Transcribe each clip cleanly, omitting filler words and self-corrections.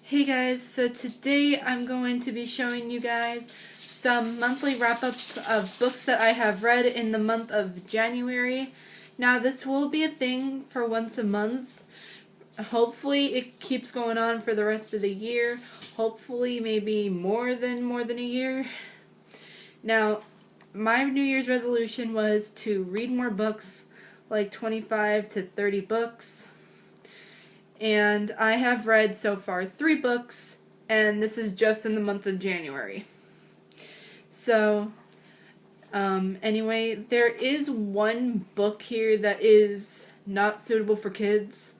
Hey guys, so today I'm going to be showing you guys some monthly wrap-up of books that I have read in the month of January. Now this will be a thing for once a month. Hopefully it keeps going on for the rest of the year. Hopefully maybe more than a year. Now my New Year's resolution was to read more books, like 25 to 30 books. And I have read so far 3 books, and this is just in the month of January. So, anyway, there is one book here that is not suitable for kids.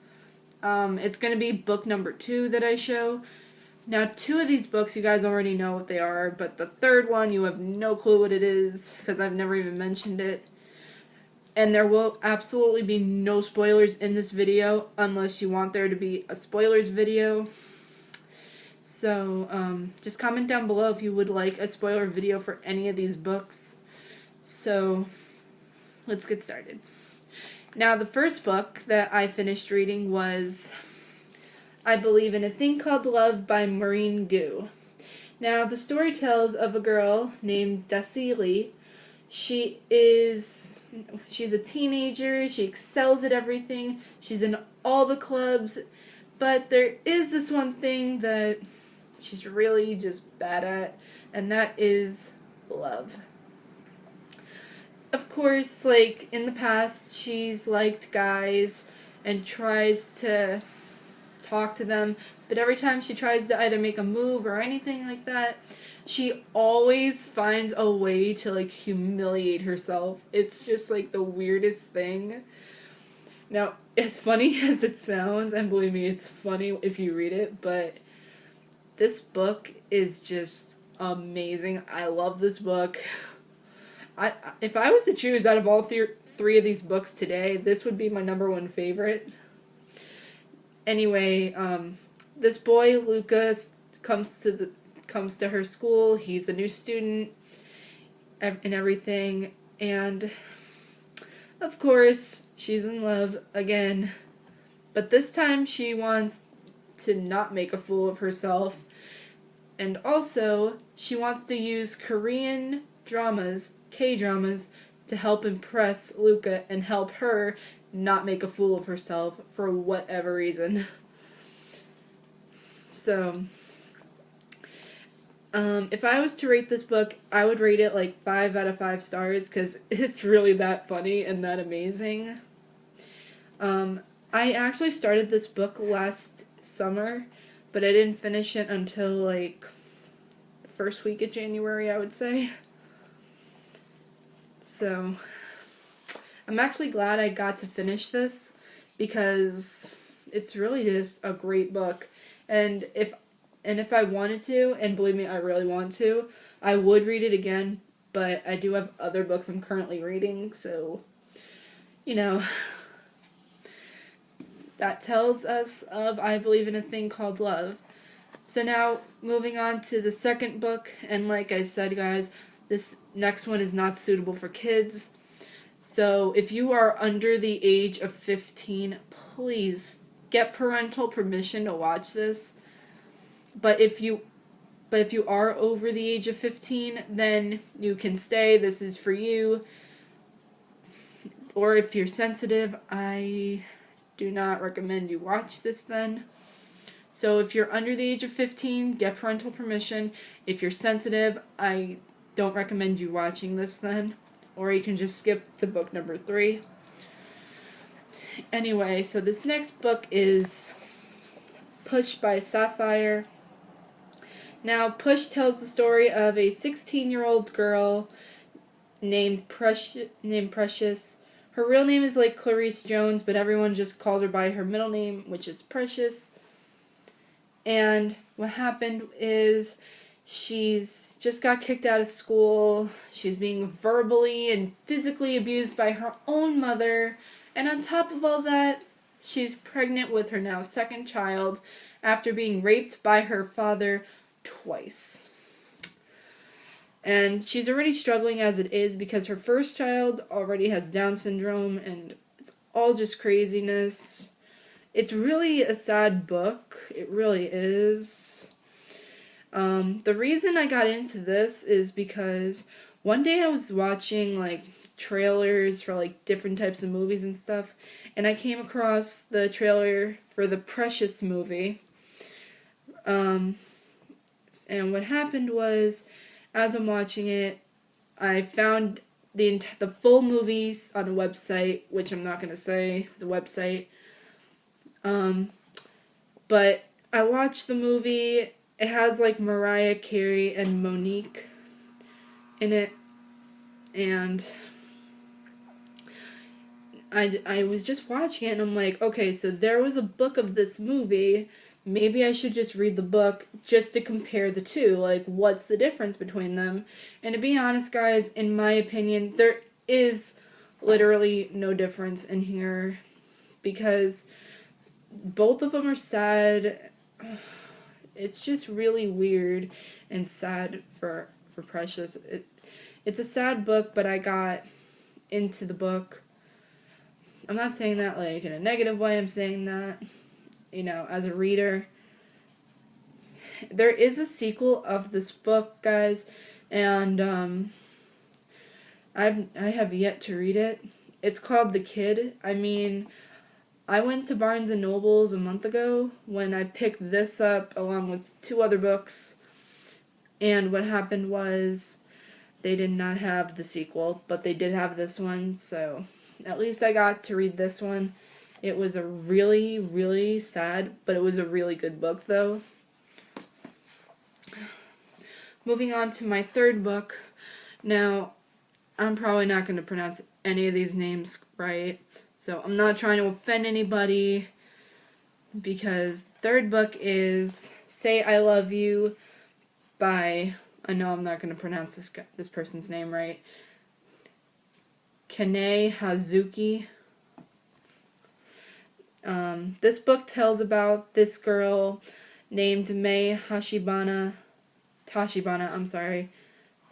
It's going to be book number 2 that I show. Now, 2 of these books you guys already know what they are, but the third one you have no clue what it is, because I've never even mentioned it. And there will absolutely be no spoilers in this video unless you want there to be a spoilers video. So, just comment down below if you would like a spoiler video for any of these books. So, let's get started. Now, the first book that I finished reading was I Believe in a Thing Called Love by Maureen Goo. Now, the story tells of a girl named Deci Lee. She's a teenager, she excels at everything, she's in all the clubs, but there is this one thing that she's really just bad at, and that is love. Of course, like, in the past, she's liked guys and tries to talk to them, but every time she tries to either make a move or anything like that, she always finds a way to, like, humiliate herself. It's just, like, the weirdest thing. Now, as funny as it sounds, and believe me, it's funny if you read it, but this book is just amazing. I love this book. If I was to choose out of all 3 of these books today, this would be my number 1 favorite. Anyway, this boy, Lucas, comes to her school. He's a new student and everything, and of course she's in love again, but this time she wants to not make a fool of herself, and also she wants to use Korean dramas, K-dramas, to help impress Luca and help her not make a fool of herself for whatever reason. So if I was to rate this book, I would rate it like 5 out of 5 stars because it's really that funny and that amazing. I actually started this book last summer, but I didn't finish it until like the first week of January, I would say. So I'm actually glad I got to finish this because it's really just a great book. And if I wanted to, and believe me, I really want to, I would read it again, but I do have other books I'm currently reading, so, you know, that tells us of I Believe in a Thing Called Love. So now, moving on to the second book, and like I said, guys, this next one is not suitable for kids. So if you are under the age of 15, please get parental permission to watch this. But if you are over the age of 15, then you can stay. This is for you. Or if you're sensitive, I do not recommend you watch this then. So if you're under the age of 15, get parental permission. If you're sensitive, I don't recommend you watching this then. Or you can just skip to book number 3. Anyway, so this next book is Push by Sapphire. Now, Push tells the story of a 16-year-old girl named Precious. Her real name is like Clarice Jones, but everyone just calls her by her middle name, which is Precious. And what happened is she's just got kicked out of school. She's being verbally and physically abused by her own mother. And on top of all that, she's pregnant with her now second child after being raped by her father twice. And she's already struggling as it is because her first child already has Down syndrome, and it's all just craziness. It's really a sad book. It really is. The reason I got into this is because one day I was watching like trailers for like different types of movies and stuff, and I came across the trailer for the Precious movie. And what happened was, as I'm watching it, I found the full movies on a website, which I'm not gonna say the website. But I watched the movie. It has like Mariah Carey and Monique in it, and I was just watching it, and I'm like, okay, so there was a book of this movie. Maybe I should just read the book just to compare the two. Like, what's the difference between them? And to be honest, guys, in my opinion, there is literally no difference in here because both of them are sad. It's just really weird and sad for Precious. It's a sad book, but I got into the book. I'm not saying that like in a negative way. I'm saying that, as a reader. There is a sequel of this book, guys, and I have yet to read it. It's called The Kid. I mean, I went to Barnes and Nobles a month ago when I picked this up along with 2 other books, and what happened was they did not have the sequel, but they did have this one, so at least I got to read this one. It was a really, really sad, but it was a really good book, though. Moving on to my third book. Now, I'm probably not going to pronounce any of these names right, so I'm not trying to offend anybody, because third book is Say I Love You by, I know I'm not going to pronounce this person's name right, Kane Hazuki. This book tells about this girl named Mei Tashibana,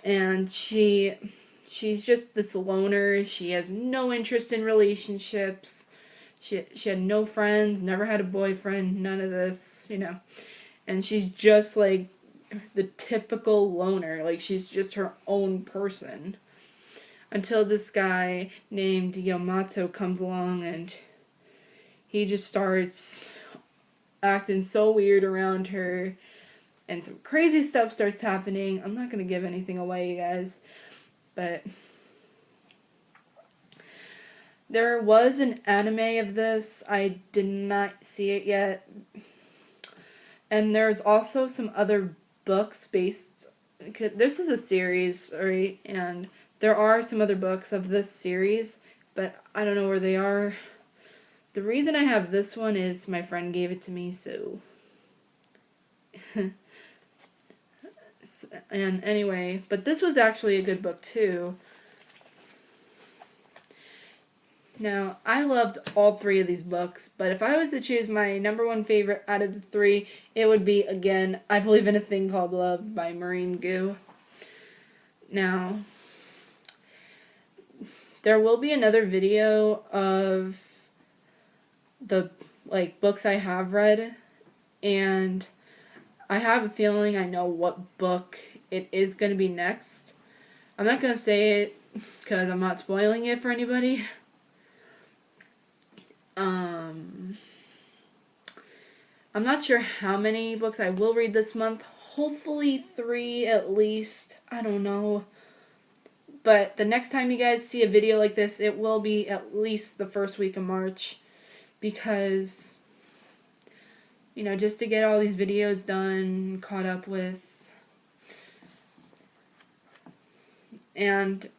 and she's just this loner. She has no interest in relationships. She had no friends, never had a boyfriend, none of this, and she's just like the typical loner. Like, she's just her own person. Until this guy named Yamato comes along and he just starts acting so weird around her and some crazy stuff starts happening. I'm not going to give anything away, you guys, but there was an anime of this. I did not see it yet. And there's also some other books based. This is a series, right? And there are some other books of this series, but I don't know where they are. The reason I have this one is my friend gave it to me, so. And anyway, but this was actually a good book too. Now, I loved all 3 of these books, but if I was to choose my number 1 favorite out of the 3, it would be, again, I Believe in a Thing Called Love by Maureen Goo. Now, there will be another video of the books I have read, and I have a feeling I know what book it is going to be next. I'm not going to say it because I'm not spoiling it for anybody. I'm not sure how many books I will read this month. Hopefully 3 at least. I don't know. But the next time you guys see a video like this, it will be at least the first week of March. Because, just to get all these videos done, caught up with. And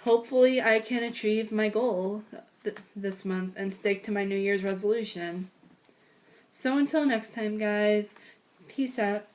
hopefully I can achieve my goal this month and stick to my New Year's resolution. So until next time, guys, peace out.